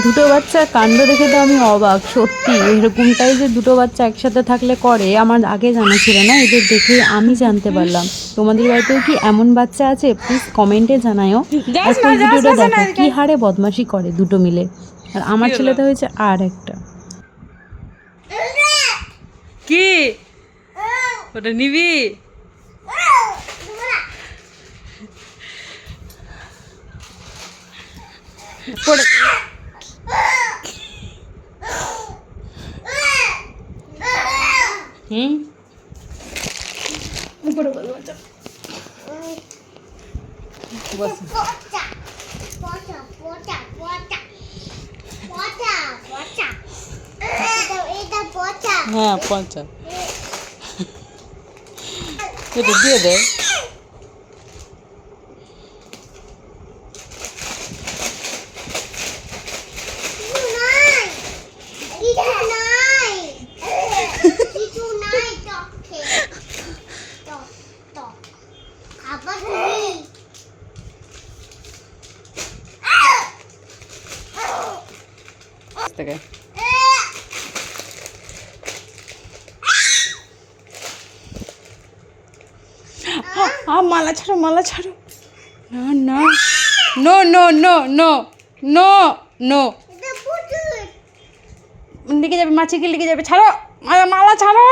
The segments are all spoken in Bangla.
দুটো বাচ্চার কাণ্ড দেখে তো আমি অবাক, সত্যি এরকমটাই যে দুটো বাচ্চা একসাথে থাকলে করে আমার আগে জানা ছিল না, এদের দেখে আমি জানতে পারলাম। তোমাদের বাড়িতেও কি এমন বাচ্চা আছে? প্লিজ কমেন্টে জানাও। আর ফুল ভিডিওটা দেখো কি হারে বদমাশি করে দুটো মিলে। আর আমার ছেলেটা হয়েছে আর একটা। কি ওটা নিবি? পড়ে উপরে বলো বস। হ্যাঁ 50 এটা দিয়ে দে। থেকে মালা ছাড়ো, মালা ছাড়ো। না না, no no no no no no, লেগে যাবে, মাছিকে লেগে যাবে। ছাড়ো মালা ছাড়ো,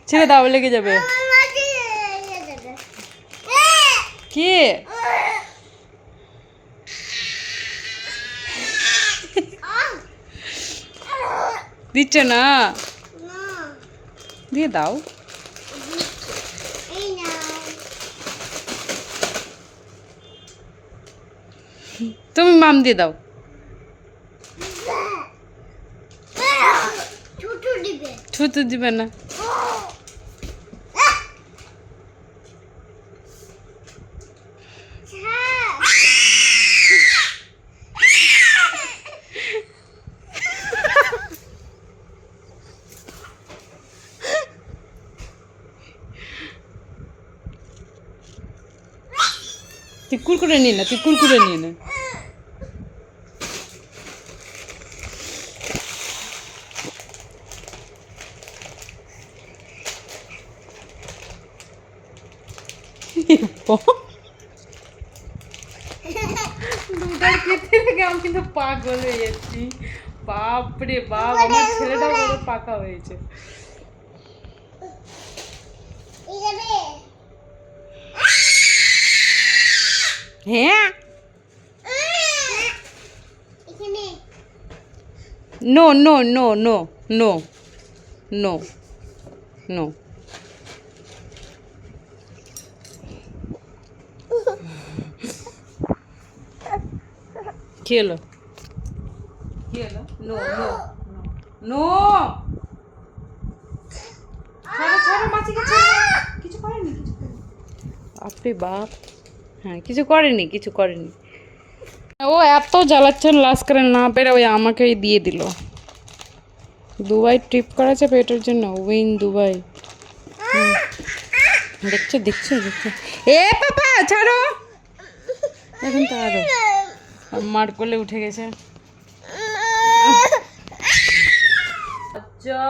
ছেড়ে দাও, লেগে যাবে। কি দিচ্ছে না? দিয়ে দাও। তুমি মাম দিয়ে দাও। ছুতু দিবে না। তুই কুরকুরে নিয়ে না, তুই কুরকুরে নিয়ে না। দুটার খেতে থেকে আমি কিন্তু পাগল হয়ে যাচ্ছি। বাপরে বাপ, আমার ছেলেটা বড় পাকা হয়েছে। হ্যাঁ no no no no no no no. কি হলো? কি হলো? নো নো নো, ছাড়ো ছাড়ো, মাছিকে ছাড়ো। কিছু করেনি, কিছু করেনি। বাপরে বাপ, হ্যাঁ কিছু করেনি, কিছু করেনি। ও এত জ্বালাচ্ছেন, লাস্ট করে না পেরে ওই আমাকেই দিয়ে দিল। দুবাই ট্রিপ করেছে পেটের জন্য, উইন দুবাই। দেখছো দেখছো দেখছো। এ পাপা ছাড়ো, এখন তো আরো মার কোলে উঠে গেছে। বাচ্চা,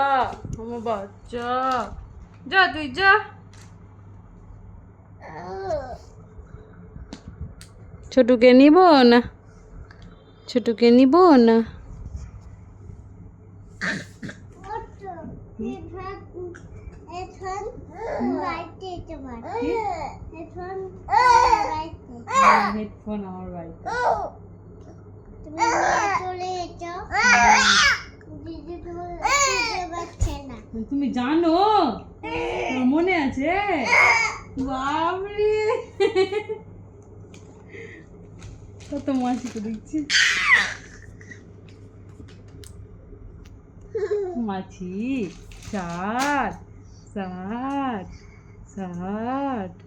আমার বাচ্চা, যা তুই যা। ছোটুকে নিব না, ছোটুকে নিব না। হেডফোন আমার বাড়িতে। তুমি জানো, মনে আছে? বাবরে কত মাছি তো দেখছি। মাছি 60 60 60।